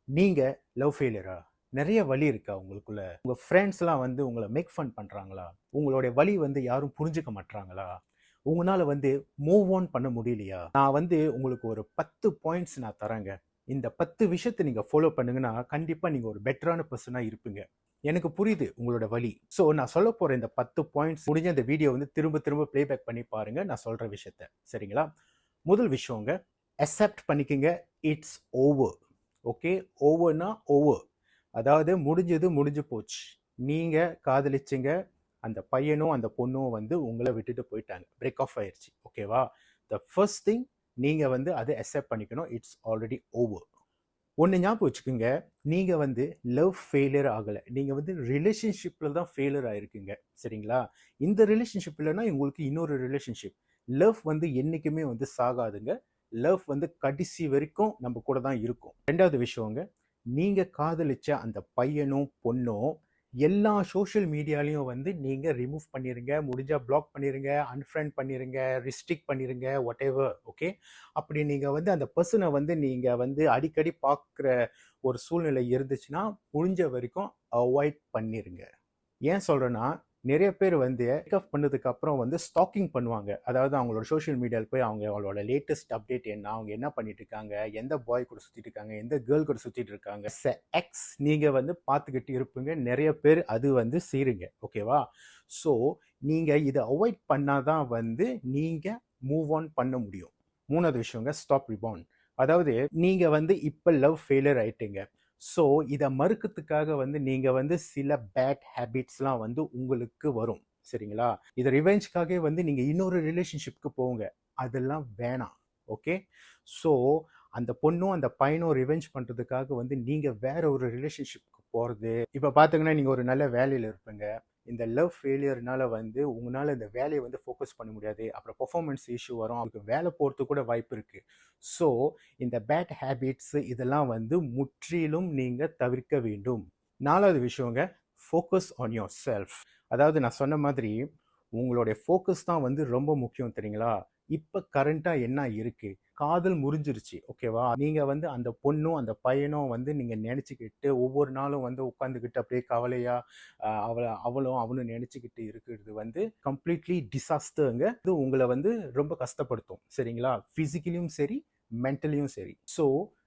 நீங்க லவ் ஃபெயிலியரா? நெறைய வலி இருக்கா உங்களுக்குள்ள? உங்க ஃப்ரெண்ட்ஸ்லாம் வந்து உங்கள மேக் ஃபன் பண்றாங்களா? உங்களுடைய வலி வந்து யாரும் புரிஞ்சுக்க மாட்றாங்களா? உங்கனால வந்து மூவ் ஆன் பண்ண முடியலையா? நான் வந்து உங்களுக்கு ஒரு 10 பாயிண்ட்ஸ் நான் தரேங்க. இந்த 10 விஷயத்த நீங்க ஃபாலோ பண்ணுங்கன்னா, கண்டிப்பா நீங்க ஒரு பெட்டரான பெர்சனா இருப்பீங்க. எனக்கு புரியுது உங்களோட வலி. ஸோ நான் சொல்லப் போற இந்த 10 பாயிண்ட்ஸ் முடிஞ்ச இந்த வீடியோ வந்து திரும்ப திரும்ப ப்ளேபேக் பண்ணி பாருங்க. நான் சொல்ற விஷயத்த. சரிங்களா? முதல் விஷயங்க, அக்செப்ட் பண்ணிக்கங்க. It's over. ஓகே, ஓவர்னா ஓவர். அதாவது முடிஞ்சது முடிஞ்சு போச்சு. நீங்க காதலிச்சீங்க, அந்த பையனும் அந்த பொண்ணும் வந்து உங்களை விட்டுட்டு போயிட்டாங்க, பிரேக் ஆஃப் ஆயிருச்சு. ஓகேவா? த ஃபர்ஸ்ட் திங், நீங்க வந்து அதை அக்செப்ட் பண்ணிக்கணும். It's already over. ஒன்று ஞாபகம் வச்சுக்கோங்க, நீங்க வந்து லவ் ஃபெயிலியர் ஆகலை, நீங்க வந்து ரிலேஷன்ஷிப்ல தான் ஃபெயிலியர் ஆயிருக்குங்க. சரிங்களா? இந்த ரிலேஷன்ஷிப் இல்லைன்னா உங்களுக்கு இன்னொரு ரிலேஷன்ஷிப். லவ் வந்து என்னைக்குமே வந்து சாகாதுங்க. லவ் வந்து கடைசி வரைக்கும் நம்ம கூட தான் இருக்கும். ரெண்டாவது விஷயங்க, நீங்க காதலிச்ச அந்த பையனும் பொண்ணும் எல்லா சோஷியல் மீடியாலையும் வந்து நீங்க ரிமூவ் பண்ணிருங்க, முடிஞ்சா பிளாக் பண்ணிருங்க, அன்ஃப்ரெண்ட் பண்ணிருங்க, ரிஸ்ட்ரிக்ட் பண்ணிருங்க, வாட் எவர். ஓகே, அப்படி நீங்க வந்து அந்த பர்சனை வந்து நீங்க வந்து அடிக்கடி பார்க்குற ஒரு சூழ்நிலை இருந்துச்சுன்னா முடிஞ்ச வரைக்கும் அவாய்ட் பண்ணிருங்க. ஏன் சொல்றேன்னா, நிறைய பேர் வந்து பிரேக்கப் பண்ணதுக்கு அப்புறம் வந்து ஸ்டாக்கிங் பண்ணுவாங்க. அதாவது அவங்களோட சோஷியல் மீடியால போய் அவங்களோட லேட்டஸ்ட் அப்டேட் என்ன, அவங்க என்ன பண்ணிட்டு இருக்காங்க, எந்த பாய் கூட சுத்திட்டு இருக்காங்க, எந்த கேர்ள் கூட சுத்திட்டு இருக்காங்க, எக்ஸ் நீங்க வந்து பார்த்துக்கிட்டு இருப்பீங்க. நிறைய பேர் அது வந்து செய்றீங்க. ஓகேவா? ஸோ நீங்க இதை அவாய்ட் பண்ணாதான் வந்து நீங்க மூவ் ஆன் பண்ண முடியும். மூணாவது விஷயங்க, ஸ்டாப் ரிபவுண்ட். அதாவது நீங்க வந்து இப்ப லவ் ஃபெயிலியர் ஆயிட்டீங்க. ஸோ இதை மறுக்கிறதுக்காக வந்து நீங்க வந்து சில பேட் ஹேபிட்ஸ்லாம் வந்து உங்களுக்கு வரும். சரிங்களா? இதை ரிவெஞ்ச்காக வந்து நீங்க இன்னொரு ரிலேஷன்ஷிப்க்கு போங்க. அதெல்லாம் வேணாம். ஓகே? ஸோ அந்த பொண்ணும் அந்த பையனும் ரிவெஞ்ச் பண்றதுக்காக வந்து நீங்க வேற ஒரு ரிலேஷன்ஷிப்க்கு போறது. இப்ப பாத்தீங்கன்னா நீங்க ஒரு நல்ல வேலையில இருப்பீங்க. இந்த லவ் ஃபெயிலியர்னால வந்து உங்களால இந்த வேலையை வந்து ஃபோக்கஸ் பண்ண முடியாது. அப்புறம் பெர்ஃபார்மன்ஸ் இஷ்யூ வரும். அவருக்கு வேலை போறதுக்கு கூட வாய்ப்பு இருக்கு. ஸோ இந்த பேட் ஹேபிட்ஸ் இதெல்லாம் வந்து முற்றிலும் நீங்க தவிர்க்க வேண்டும். நாலாவது விஷயங்க, ஃபோக்கஸ் ஆன் யோர் செல்ஃப். அதாவது நான் சொன்ன மாதிரி உங்களுடைய ஃபோக்கஸ் தான் வந்து ரொம்ப முக்கியம். தெரியுங்களா? இப்ப கரண்டா என்ன இருக்கு? காதல் முறிஞ்சிருச்சு. ஓகேவா? நீங்க வந்து அந்த பொண்ணும் அந்த பையனும் வந்து நீங்க நினைச்சுக்கிட்டு ஒவ்வொரு நாளும் வந்து உட்காந்துக்கிட்டு அப்படியே கவலையா அவளும் அவனும் நினைச்சுக்கிட்டு இருக்கிறது வந்து கம்ப்ளீட்லி டிசாஸ்டருங்க. இது உங்களை வந்து ரொம்ப கஷ்டப்படுத்தும். சரிங்களா? பிசிக்கலியும் சரி, மென்டலியும் சரி. So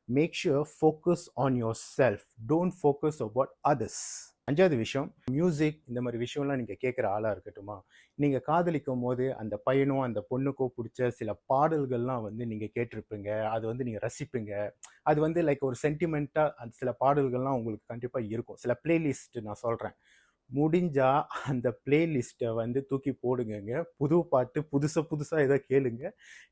make sure focus on yourself. Don't focus about others. அஞ்சாவது விஷயம், மியூசிக் இந்த மாதிரி விஷயம்லாம் நீங்க கேட்குற ஆளா இருக்கட்டுமா, நீங்க காதலிக்கும் போது அந்த பையனோ அந்த பொண்ணுக்கோ பிடிச்ச சில பாடல்கள்லாம் வந்து நீங்க கேட்டிருப்பீங்க. அது வந்து நீங்க ரசிப்பீங்க. அது வந்து லைக் ஒரு சென்டிமெண்ட்டா அந்த சில பாடல்கள்லாம் உங்களுக்கு கண்டிப்பா இருக்கும். சில பிளேலிஸ்ட் நான் சொல்றேன். முடிஞ்சா அந்த பிளேலிஸ்ட்டை வந்து தூக்கி போடுங்கங்க. புது பாட்டு புதுசா புதுசா ஏதோ கேளுங்க.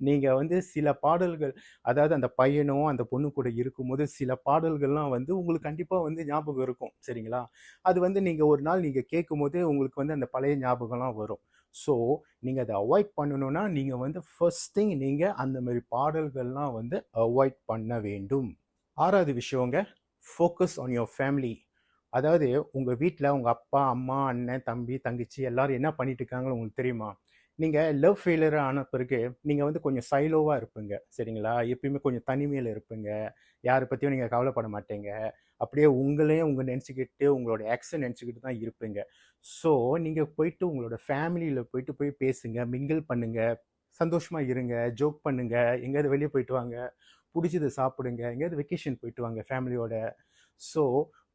நீங்க வந்து சில பாடல்கள், அதாவது அந்த பையனோ அந்த பொண்ணு கூட இருக்கும்போது சில பாடல்கள்லாம் வந்து உங்களுக்கு கண்டிப்பா வந்து ஞாபகம் இருக்கும். சரிங்களா? அது வந்து நீங்க ஒரு நாள் நீங்க கேட்கும்போதே உங்களுக்கு வந்து அந்த பழைய ஞாபகம்லாம் வரும். ஸோ நீங்க அதை அவாய்ட் பண்ணணும்னா நீங்க வந்து ஃபர்ஸ்ட் திங் நீங்க அந்த மாதிரி பாடல்கள்லாம் வந்து அவாய்ட் பண்ண வேண்டும். ஆறாவது விஷயங்க, ஃபோக்கஸ் ஆன் யுவர் ஃபேமிலி. அதாவது உங்க வீட்டில் உங்க அப்பா, அம்மா, அண்ணன், தம்பி, தங்கச்சி எல்லாரும் என்ன பண்ணிட்டு இருக்காங்கன்னு உங்களுக்கு தெரியுமா? நீங்க லவ் ஃபெயிலியர் ஆன பிறகு நீங்க வந்து கொஞ்சம் சைலோவா இருப்பீங்க. சரிங்களா? எப்பயுமே கொஞ்சம் தனிமையில இருப்பீங்க. யாரை பத்தியும் நீங்க கவலைப்பட மாட்டீங்க. அப்படியே உங்களையும் உங்க நினைச்சுக்கிட்டு உங்களோட எக்ஸை நினைச்சுக்கிட்டு தான் இருப்பீங்க. ஸோ நீங்க போயிட்டு உங்களோட ஃபேமிலியில போய் பேசுங்க, மிங்கிள் பண்ணுங்க, சந்தோஷமா இருங்க, ஜோக் பண்ணுங்க, எங்கேயாவது வெளியே போயிட்டு வாங்க, பிடிச்சது சாப்பிடுங்க, எங்கேயாவது வெக்கேஷன் போயிட்டு வாங்க ஃபேமிலியோட. ஸோ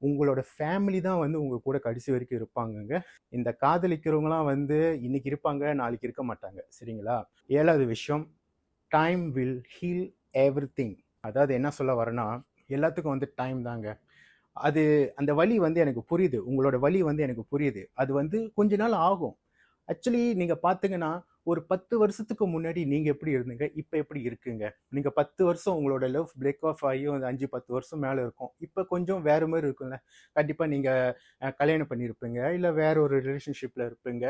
உங்களோட ஃபேமிலி தான் வந்து உங்க கூட கடைசி வரைக்கும் இருப்பாங்கங்க. இந்த காதலிக்கிறவங்களாம் வந்து இன்னைக்கு இருப்பாங்க, நாளைக்கு இருக்க மாட்டாங்க. சரிங்களா? ஏழாவது விஷயம், டைம் வில் ஹீல் எவ்ரிதிங். அதாவது என்ன சொல்ல வரேன்னா, எல்லாத்துக்கும் வந்து டைம் தாங்க. அது அந்த வலி வந்து எனக்கு புரியுது. உங்களோட வலி வந்து எனக்கு புரியுது. அது வந்து கொஞ்ச நாள் ஆகும். ஆக்சுவலி நீங்க பார்த்தீங்கன்னா, ஒரு 10 வருஷத்துக்கு முன்னாடி நீங்க எப்படி இருந்தீங்க? இப்ப எப்படி இருக்குங்க? நீங்க 10 வருஷம் உங்களோட லவ் பிரேக் ஆஃப் ஆகி ஒரு 5, 10 வருஷம் மேல இருக்கும். இப்ப கொஞ்சம் வேற மாரி இருக்கும்ல. கண்டிப்பா நீங்க கல்யாணம் பண்ணியிருப்பீங்க. இல்ல வேற ஒரு ரிலேஷன்ஷிப்ல இருப்பீங்க.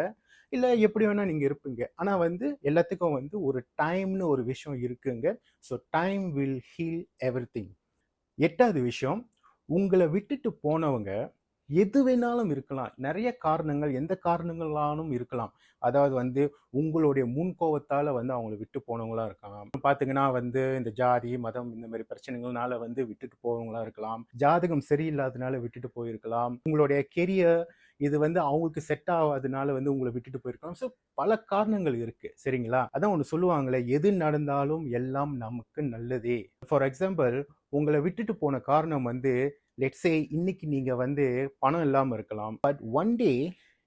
இல்ல எப்படி வேணா நீங்க இருப்பீங்க. ஆனா வந்து எல்லாத்துக்கும் வந்து ஒரு டைம்னு ஒரு விஷயம் இருக்குங்க. So time will heal everything. எட்டாவது விஷயம், உங்கள விட்டுட்டு போனவங்க எது வேணாலும் இருக்கலாம். நிறைய காரணங்கள், எந்த காரணங்களாலும் இருக்கலாம். அதாவது வந்து உங்களுடைய முன்கோவத்தால வந்து அவங்கள விட்டு போனவங்களா இருக்கலாம். பார்த்தீங்கன்னா வந்து இந்த ஜாதி, மதம் இந்த மாரி பிரச்சனைகள்னால வந்து விட்டுட்டு போறவங்களா இருக்கலாம். ஜாதகம் சரியில்லாதனால விட்டுட்டு போயிருக்கலாம். உங்களுடைய கெரியர் இது வந்து அவங்களுக்கு செட் ஆகாதனால வந்து உங்கள விட்டுட்டு போயிருக்கலாம். ஸோ பல காரணங்கள் இருக்கு. சரிங்களா? அதான் ஒண்ணு சொல்லுவாங்களே, எது நடந்தாலும் எல்லாம் நமக்கு நல்லதே. ஃபார் எக்ஸாம்பிள் உங்கள விட்டுட்டு போன காரணம் வந்து லெட்ஸ் சே இன்னைக்கு நீங்க வந்து பணம் இல்லாம இருக்கலாம். பட் ஒன் டே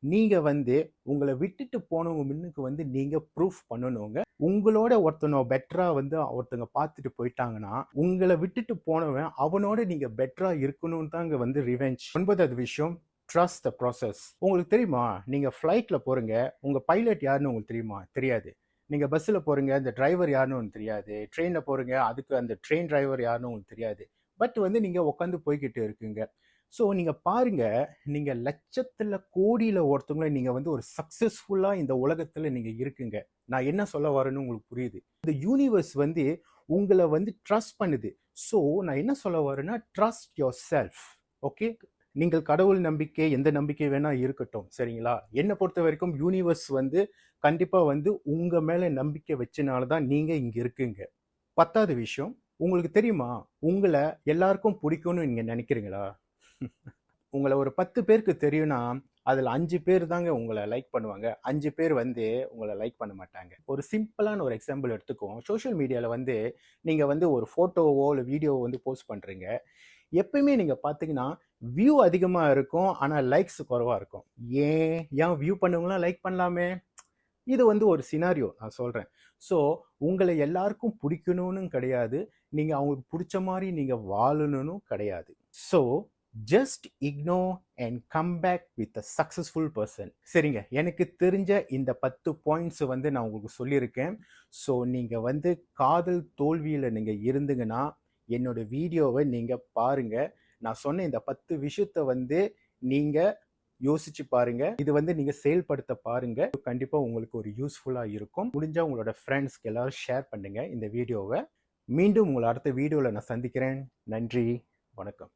நீங்க வந்து உங்கள விட்டுட்டு போனவங்க முன்னுக்கு வந்து நீங்க ப்ரூஃப் பண்ணணுங்க. உங்களோட ஒருத்தனோ பெட்டரா வந்து ஒருத்தங்க பார்த்துட்டு போயிட்டாங்கன்னா, உங்கள விட்டுட்டு போனவன் அவனோட நீங்க பெட்டரா இருக்கணும்னு தாங்க வந்து ரிவெஞ்ச். 9வது விஷயம், ட்ரஸ்ட் த ப்ராசஸ். உங்களுக்கு தெரியுமா? நீங்க ஃப்ளைட்ல போறீங்க. உங்க பைலட் யாருன்னு உங்களுக்கு தெரியுமா? தெரியாது. நீங்க பஸ்ல போறீங்க. அந்த டிரைவர் யாருன்னு உங்களுக்கு தெரியாது. ட்ரெயின்ல போறீங்க. அதுக்கு அந்த ட்ரெயின் டிரைவர் யாருன்னு உங்களுக்கு தெரியாது. பட் வந்து நீங்க உட்காந்து போய்கிட்டு இருக்குங்க. ஸோ நீங்க பாருங்க, நீங்க லட்சத்துல கோடியில ஒருத்தவங்கள நீங்க வந்து ஒரு சக்சஸ்ஃபுல்லா இந்த உலகத்துல நீங்க இருக்குங்க. நான் என்ன சொல்ல வரேன்னு உங்களுக்கு புரியுது. இந்த யூனிவர்ஸ் வந்து உங்கள வந்து ட்ரஸ்ட் பண்ணுது. ஸோ நான் என்ன சொல்ல வரேன்னா, ட்ரஸ்ட் யோர் செல்ஃப். ஓகே. நீங்கள் கடவுள் நம்பிக்கை எந்த நம்பிக்கை வேணா இருக்கட்டும். சரிங்களா? என்னை பொறுத்த வரைக்கும் யூனிவர்ஸ் வந்து கண்டிப்பா வந்து உங்க மேல நம்பிக்கை வச்சனால தான் நீங்க இங்க இருக்குங்க. 10வது விஷயம், உங்களுக்கு தெரியுமா? உங்கள எல்லாருக்கும் பிடிக்கும்னு நீங்க நினைக்கிறீங்களா? உங்கள ஒரு 10 பேருக்கு தெரியும்னா, அதுல 5 பேர் தாங்க உங்கள லைக் பண்ணுவாங்க. 5 பேர் வந்து உங்கள லைக் பண்ண மாட்டாங்க. ஒரு சிம்பிளான ஒரு எக்ஸாம்பிள் எடுத்துக்குவோம். சோஷியல் மீடியால வந்து நீங்க வந்து ஒரு ஃபோட்டோவோ, இல்ல வீடியோவோ வந்து போஸ்ட் பண்றீங்க. எப்பயுமே நீங்க பார்த்தீங்கன்னா, வியூ அதிகமா இருக்கும். ஆனா லைக்ஸ் குறைவா இருக்கும். ஏன் வியூ பண்ணவங்கலாம் லைக் பண்ணலாமே? இது வந்து ஒரு சினாரியோ நான் சொல்றேன். ஸோ உங்கள எல்லாருக்கும் பிடிக்கணும்னு கிடையாது. நீங்க அவங்களுக்கு புடிச்ச மாரி நீங்க வாழணும்னு கிடையாது. So just ignore and come back with a successful person. சரிங்க. எனக்கு தெரிஞ்ச இந்த 10 பாயிண்ட்ஸ் வந்து நான் உங்களுக்கு சொல்லியிருக்கேன். ஸோ நீங்க வந்து காதல் தோல்வியில நீங்க இருந்தீங்கன்னா, என்னோட வீடியோவ நீங்க பாருங்க. நான் சொன்ன இந்த 10 விஷயத்த வந்து நீங்க யோசிச்சு பாருங்க. இது வந்து நீங்க செயல்படுத்த பாருங்க. கண்டிப்பா உங்களுக்கு ஒரு யூஸ்ஃபுல்லா இருக்கும். முடிஞ்சா உங்களோட ஃப்ரெண்ட்ஸ்க்கு எல்லாரும் ஷேர் பண்ணுங்க இந்த வீடியோவ. மீண்டும் உங்கள அடுத்த வீடியோல நான் சந்திக்கிறேன். நன்றி. வணக்கம்.